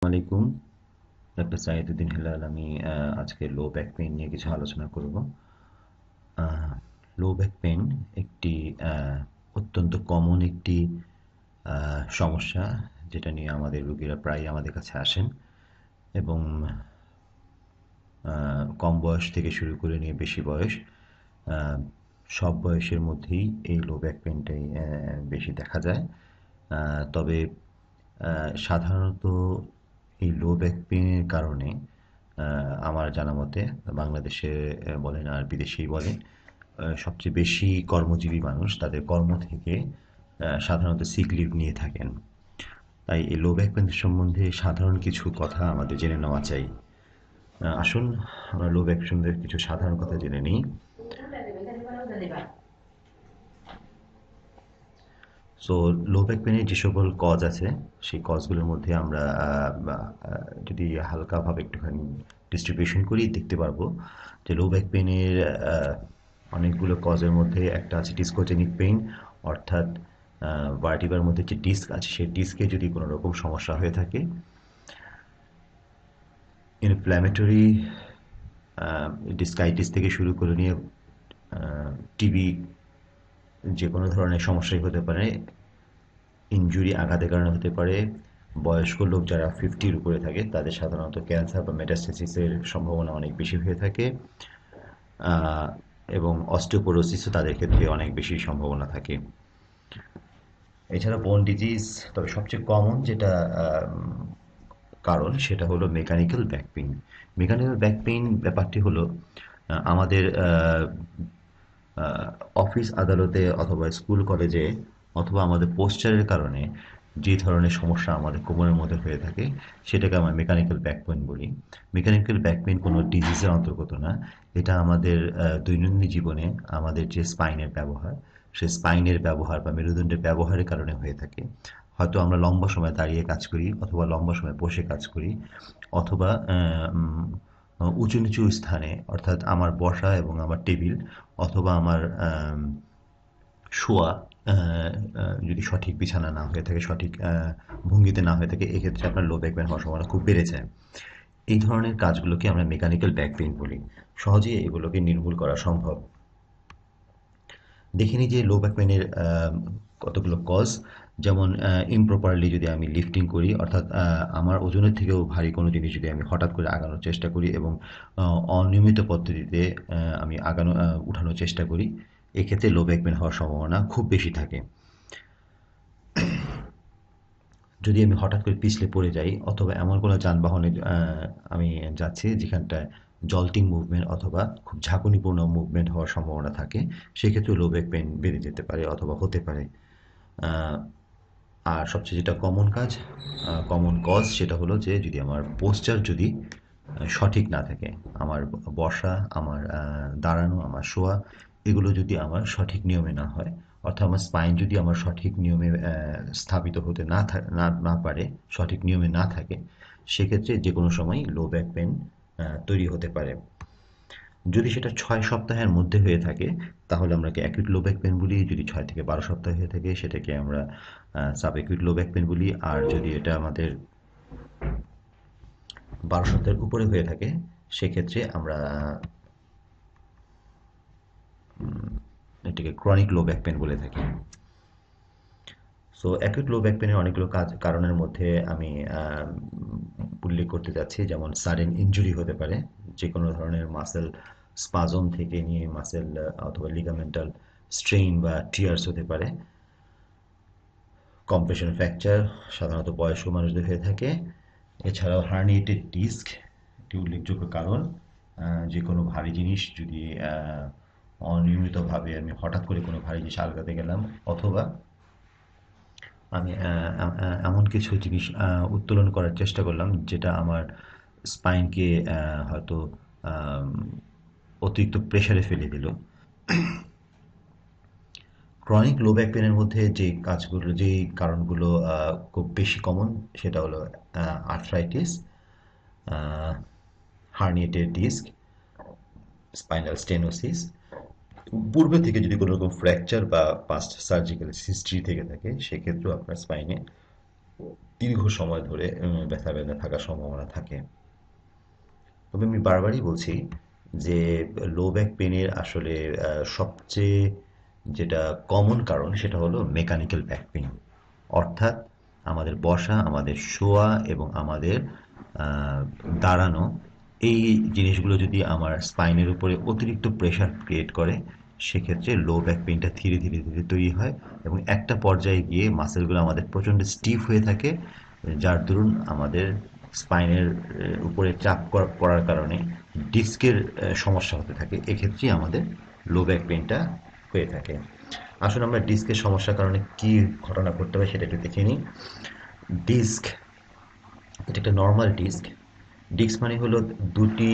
আলাইকুম। ডাক্তার সাইদুদ্দিন হেলাল। আমি আজকে লো ব্যাক পেইন নিয়ে কিছু আলোচনা করব। লো ব্যাক পেইন একটি অত্যন্ত কমন একটি সমস্যা, যেটা নিয়ে আমাদের রোগীরা প্রায় আমাদের কাছে আসেন এবং কম বয়স থেকে শুরু করে নিয়ে বেশি বয়স, আহ, সব বয়সের মধ্যেই এই লো ব্যাক পেইনটাই বেশি দেখা যায়। তবে সাধারণত এই লো ব্যাক পেইনের কারণে আমার জানা মতে বাংলাদেশে বলেন আর বিদেশেই বলেন, সবচেয়ে বেশি কর্মজীবী মানুষ তাদের কর্ম থেকে সাধারণত সিক লিভ নিয়ে থাকেন। তাই এই লো ব্যাক পেইন সম্বন্ধে সাধারণ কিছু কথা আমাদের জেনে নেওয়া চাই। আসুন আমরা লো ব্যাক সম্বন্ধে কিছু সাধারণ কথা জেনে নিই। সো লো ব্যাক পেনের যে সকল কজ আছে, সেই কজগুলোর মধ্যে আমরা যদি হালকাভাবে একটুখানি ডিস্ট্রিবিউশন করি দেখতে পারবো যে লো ব্যাক পেনের অনেকগুলো কজের মধ্যে একটা আছে ডিসকোজেনিক পেইন, অর্থাৎ ভার্টিব্রার মধ্যে যে ডিস্ক আছে সেই ডিস্কে যদি কোনো রকম সমস্যা হয়ে থাকে। ইনফ্ল্যামেটরি ডিসকাইটিস থেকে শুরু করে নিয়ে টিবি, যে কোনো ধরনের সমস্যাই হতে পারে। ইনজুরি, আঘাতের কারণে হতে পারে। বয়স্ক লোক যারা 50-র উপরে থাকে তাদের সাধারণত ক্যান্সার বা মেটাস্টেসিসের সম্ভাবনা অনেক বেশি হয়ে থাকে, আহ, এবং অস্টিওপোরোসিসও তাদের ক্ষেত্রে অনেক বেশি সম্ভাবনা থাকে। এছাড়া বোন ডিজিজ, তবে সবচেয়ে কমন যেটা কারণ সেটা হলো mechanical back pain. Mechanical back pain ব্যাপারটি হলো আমাদের অফিস আদালতে অথবা স্কুল কলেজে অথবা আমাদের পোস্চারের কারণে যে ধরনের সমস্যা আমাদের কোমরের মধ্যে হয়ে থাকে সেটাকে আমরা মেকানিক্যাল ব্যাক পেইন বলি। মেকানিক্যাল ব্যাক পেইন কোনো ডিজিজের অন্তর্গত না। এটা আমাদের দৈনন্দিন জীবনে আমাদের যে স্পাইনের ব্যবহার, সেই স্পাইনের ব্যবহার বা মেরুদণ্ডের ব্যবহারের কারণে হয়ে থাকে। হয়তো আমরা লম্বা সময় দাঁড়িয়ে কাজ করি, অথবা লম্বা সময় বসে কাজ করি, অথবা উঁচু নিচু স্থানে, অর্থাৎ আমার বসা এবং আমার টেবিল অথবা আমার শোয়া যদি সঠিক বিছানা না হয়ে থাকে, সঠিক ভঙ্গিতে না হয়ে থাকে, এক্ষেত্রে আপনার লো ব্যাক পেইন হওয়ার সম্ভাবনা খুব বেড়ে যায়। এই ধরনের কাজগুলোকে আমরা মেকানিক্যাল ব্যাক পেইন বলি। সহজেই এগুলোকে নির্মূল করা সম্ভব। দেখিনি যে লো ব্যাক পেনের কতগুলো কজ। যেমন ইমপ্রপারলি যদি আমি লিফটিং করি, অর্থাৎ আমার ওজনের থেকেও ভারী কোনো জিনিস যদি আমি হঠাৎ করে আগানোর চেষ্টা করি এবং অনিয়মিত পদ্ধতিতে আমি উঠানোর চেষ্টা করি, এক্ষেত্রে লো ব্যাক পেন হওয়ার সম্ভাবনা খুব বেশি থাকে। যদি আমি হঠাৎ করে পিছলে পড়ে যাই, অথবা এমন কোনো যানবাহনে আমি যাচ্ছি যেখানটায় জল্টিং মুভমেন্ট অথবা খুব ঝাঁকুনিপূর্ণ মুভমেন্ট হওয়ার সম্ভাবনা থাকে, সেক্ষেত্রে লো ব্যাক পেন বেড়ে যেতে পারে অথবা হতে পারে। আহ, আর সবচেয়ে যেটা কমন কজ, সেটা হলো যে যদি আমার পোস্চার যদি সঠিক না থাকে, আমার বসা, আমার দাঁড়ানো, আমার শোয়া, এগুলো যদি আমার সঠিক নিয়মে না হয়, অর্থাৎ আমার স্পাইন যদি আমার সঠিক নিয়মে স্থাপিত হতে না পারে, সঠিক নিয়মে না থাকে, সেক্ষেত্রে যে কোনো সময় লো ব্যাক পেন তৈরি হতে পারে। যদি সেটা 6 সপ্তাহের মধ্যে হয়ে থাকে তাহলে আমরা অ্যাকিউট লো ব্যাক পেন বলি। যদি 6 থেকে 12 সপ্তাহ হয়ে থাকে সেটাকে আমরা sub acute low back pain বলি। আর যদি এটা আমাদের 12 সপ্তাহের উপরে হয়ে থাকে, সেক্ষেত্রে আমরা এটাকে ক্রনিক লো ব্যাক পেন বলে থাকি। সো অ্যাকিউট লো ব্যাক পেনের অনেকগুলো কারণের মধ্যে আমি উল্লেখ করতে যাচ্ছি। যেমন সাডেন ইনজুরি হতে পারে, যে কোনো ধরনের মাসেল স্পাজম থেকে নিয়ে মাসেল অথবা লিগামেন্টাল স্ট্রেইন বা টিয়ার্স হতে পারে। কম্প্রেশন ফ্র্যাকচার সাধারণত বয়স্ক মানুষদের হয়ে থাকে। এছাড়াও হার্নিয়েটেড ডিস্ক একটি উল্লেখযোগ্য কারণ। যে কোনো ভারী জিনিস যদি অনিয়মিতভাবে আমি হঠাৎ করে কোনো ভারী জিনিস আলগাতে গেলাম, অথবা আমি এমন কিছু জিনিস উত্তোলন করার চেষ্টা করলাম যেটা আমার স্পাইনকে হয়তো আম, অতিরিক্ত প্রেসারে ফেলে দিল। ক্রনিক লো ব্যাক পেনের মধ্যে যে কারণগুলো খুব বেশি কমন, সেটা হলো arthritis, herniated disc, spinal stenosis. পূর্বে থেকে যদি কোনো রকম ফ্র্যাকচার বা পাস্ট সার্জিক্যাল হিস্ট্রি থেকে থাকে, সেক্ষেত্রেও আপনার স্পাইনে দীর্ঘ সময় ধরে ব্যথা বেদনা থাকার সম্ভাবনা থাকে। তবে আমি বারবারই বলছি যে লো ব্যাক পেনের আসলে সবচেয়ে যেটা কমন কারণ সেটা হলো মেকানিক্যাল ব্যাক পেন, অর্থাৎ আমাদের বসা, আমাদের শোয়া এবং আমাদের আহ, দাঁড়ানো, এই জিনিসগুলো যদি আমার স্পাইনের উপরে অতিরিক্ত প্রেশার ক্রিয়েট করে, সেক্ষেত্রে লো ব্যাক পেইনটা ধীরে ধীরে ধীরে তৈরি হয় এবং একটা পর্যায়ে গিয়ে মাসেলগুলো আমাদের প্রচণ্ড স্টিফ হয়ে থাকে, যার দরুন আমাদের স্পাইনের উপরে চাপ পড়ার কারণে ডিস্কের সমস্যা হতে থাকে। এক্ষেত্রেই আমাদের লো ব্যাক পেইনটা হয়ে থাকে। আসলে আমরা ডিস্কের সমস্যার কারণে কি ঘটনা ঘটতে পারে সেটা একটু দেখে নিই। ডিস্ক, এটা একটা নর্মাল ডিস্ক। ডিস্ক মানে হলো দুটি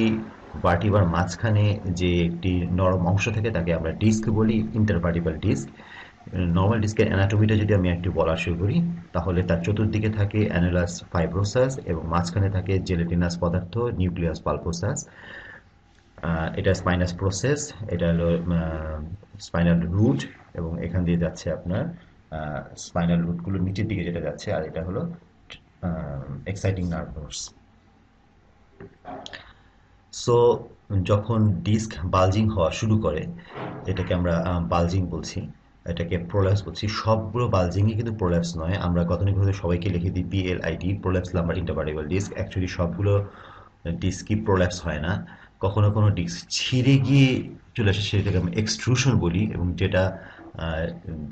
ভার্টিব্রার মাঝখানে যে একটি নরম অংশ থাকে তাকে আমরা ডিস্ক বলি, ইন্টারভার্টিব্রাল ডিস্ক। নর্মাল ডিস্কের অ্যানাটমিটা যদি আমি একটু বলা শুরু করি, তাহলে তার চতুর্দিকে থাকে অ্যানুলাস ফাইব্রোসাস এবং মাঝখানে থাকে জেলেটিনাস পদার্থ, নিউক্লিয়াস পালপোসাস। এটা স্পাইনাস প্রসেস, এটা হলো স্পাইনাল রুট, এবং এখান দিয়ে যাচ্ছে আপনার স্পাইনাল রুটগুলো নিচের দিকে যেটা যাচ্ছে, আর এটা হলো এক্সাইটিং নার্ভ নোডস। সো যখন ডিস্ক বালজিং হওয়া শুরু করে, এটাকে আমরা বালজিং বলছি, এটাকে প্রোল্যাপস বলছি। সবগুলো বালজিংই কিন্তু প্রোল্যাপস নয়। আমরা গতানুগতিক সবাইকে লিখে দিই PLID, prolapse lumber intervertebral disk. Actually সবগুলো ডিস্কই প্রোল্যাপস হয় না। কখনো কোনো ডিস্ক ছিঁড়ে গিয়ে চলে আসে, সেটাকে আমরা এক্সট্রুশন বলি, এবং যেটা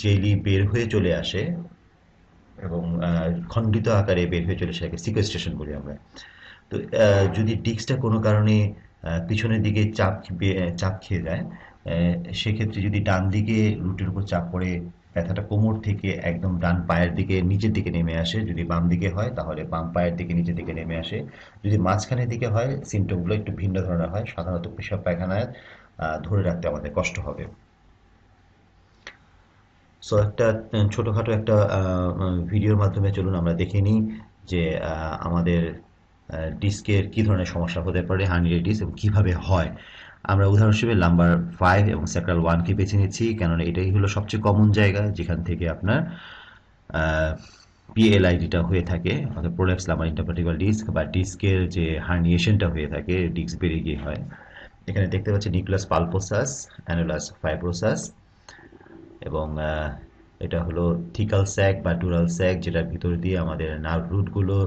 জেলি বের হয়ে চলে আসে এবং খণ্ডিত আকারে বের হয়ে চলে আসে, সেটাকে সিকোয়েস্ট্রেশন বলি আমরা। তো যদি ডিস্কটা কোনো কারণে পিছনের দিকে চাপ খেয়ে যায়, সেক্ষেত্রে যদি ডান দিকে রুটের উপর চাপ পড়ে ব্যথাটা কোমর থেকে একদম ডান পায়ের দিকে নিচের দিকে নেমে আসে, যদি বাম দিকে হয় তাহলে বাম পায়ের দিকে নিচের দিকে নেমে আসে, যদি মাঝখানের দিকে হয় সিমটমগুলো একটু ভিন্ন ধরনের হয়, সাধারণত পেশাব পায়খানায় ধরে রাখতে আমাদের কষ্ট হবে। সো একটা ছোটোখাটো একটা ভিডিওর মাধ্যমে চলুন আমরা দেখে নিই যে আমাদের ডিস্কের কী ধরনের সমস্যা হতে পারে, হার্নিয়াটিস, এবং কীভাবে হয়। আমরা উদাহরণ হিসেবে লাম্বার 5 এবং স্যাক্রাল 1কে বেছে নিচ্ছি, কেননা এটাই হলো সবচেয়ে কমন জায়গা যেখান থেকে আপনার PLID-টা হয়ে থাকে, অর্থাৎ প্রোল্যাপস লাম্বার ইন্টারভার্টিব্রাল ডিস্ক, বা ডিস্কের যে হার্নিয়েশনটা হয়ে থাকে, ডিস্ক বেরিয়ে গিয়ে হয়। এখানে দেখতে পাচ্ছি নিউক্লিয়াস পালপোসাস, অ্যানুলাস ফাইব্রোসাস, এবং এটা হলো থিকাল স্যাক বা ডুরাল স্যাক, যেটার ভিতর দিয়ে আমাদের নার্ভ রুটগুলো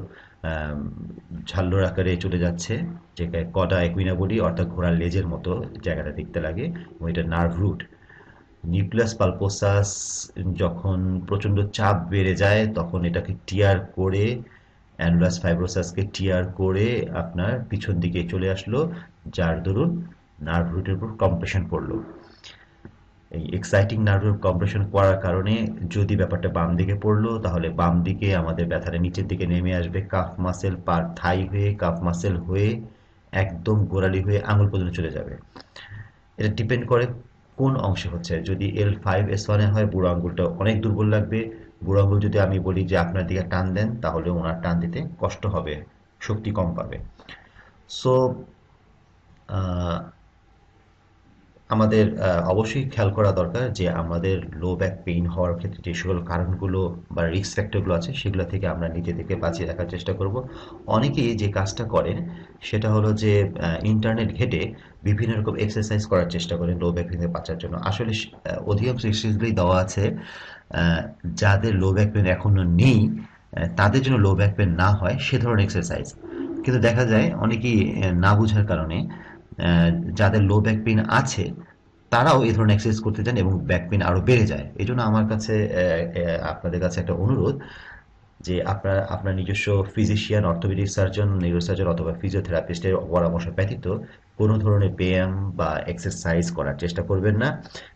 ঝাল্লোর আকারে চলে যাচ্ছে, যেটাকে কডা একুইনা বলি, অর্থাৎ ঘোড়ার লেজের মতো জায়গাটা দেখতে লাগে, এবং এটা নার্ভ রুট। নিউক্লিয়াস পালপোসাস যখন প্রচণ্ড চাপ বেড়ে যায় তখন এটাকে টিয়ার করে, অ্যানুলাস ফাইব্রোসাসকে টিয়ার করে আপনার পিছন দিকে চলে আসলো, যার দরুন নার্ভ রুটের উপর কম্প্রেশন পড়লো। এই এক্সাইটিং নার্ভের কম্প্রেশন করার কারণে যদি ব্যাপারটা বাম দিকে পড়লো, তাহলে বাম দিকে আমাদের ব্যথাটা নিচের দিকে নেমে আসবে, কাফ মাসেল পার থাই হয়ে, কাফ মাসেল হয়ে একদম গোড়ালি হয়ে আঙুল পর্যন্ত চলে যাবে। এটা ডিপেন্ড করে কোন অংশে হচ্ছে। যদি L5S1-এ হয়, বুড়ো আঙুলটা অনেক দুর্বল লাগবে। বুড়ো আঙুল যদি আমি বলি যে আপনার দিকে টান দেন, তাহলে ওনার টান দিতে কষ্ট হবে, শক্তি কম পাবে। সো আমাদের অবশ্যই খেয়াল করা দরকার যে আমাদের লো ব্যাক পেইন হওয়ার ক্ষেত্রে যে সকল কারণগুলো বা রিস্ক ফ্যাক্টরগুলো আছে, সেগুলো থেকে আমরা নিজেদেরকে বাঁচিয়ে রাখার চেষ্টা করব। অনেকেই যে কাজটা করেন সেটা হলো যে ইন্টারনেট ঘেটে বিভিন্ন রকম এক্সারসাইজ করার চেষ্টা করেন লো ব্যাক পেন থেকে বাঁচার জন্য। আসলে অধিকাংশ এক্সারসাইজগুলোই দেওয়া আছে যাদের লো ব্যাক পেন এখনো নেই, তাদের জন্য লো ব্যাক পেন না হয় সে ধরনের এক্সারসাইজ। কিন্তু দেখা যায় অনেকেই না বুঝার কারণে যাদের লো ব্যাক পেইন আছে তারাও এই ধরনের এক্সারসাইজ করতে চান এবং ব্যাক পেইন আরও বেড়ে যায়। এই জন্য আমার কাছে আপনাদের কাছে একটা অনুরোধ যে আপনার আপনার নিজস্ব ফিজিশিয়ান, অর্থোপেডিক সার্জন, নিউরোসার্জন অথবা ফিজিওথেরাপিস্টের পরামর্শ ব্যতীত কোনো ধরনের ব্যায়াম বা এক্সারসাইজ করার চেষ্টা করবেন না,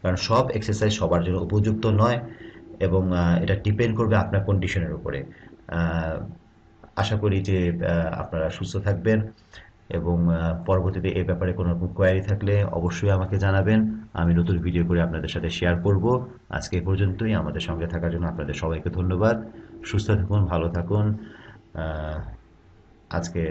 কারণ সব এক্সারসাইজ সবার জন্য উপযুক্ত নয়, এবং এটা ডিপেন্ড করবে আপনার কন্ডিশনের উপরে। আশা করি যে আপনারা সুস্থ থাকবেন, এবং পরবর্তীতে এই ব্যাপারে কোনো রকম কোয়ারি থাকলে অবশ্যই আমাকে জানাবেন। আমি নতুন ভিডিও করে আপনাদের সাথে শেয়ার করব। আজকে এ পর্যন্তই। আমাদের সঙ্গে থাকার জন্য আপনাদের সবাইকে ধন্যবাদ। সুস্থ থাকুন, ভালো থাকুন। আহ, আজকে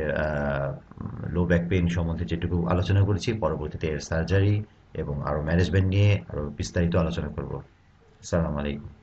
লো ব্যাক পেইন সম্বন্ধে যেটুকু আলোচনা করেছি, পরবর্তীতে এর সার্জারি এবং আরও ম্যানেজমেন্ট নিয়ে আরও বিস্তারিত আলোচনা করব। আসসালামু আলাইকুম।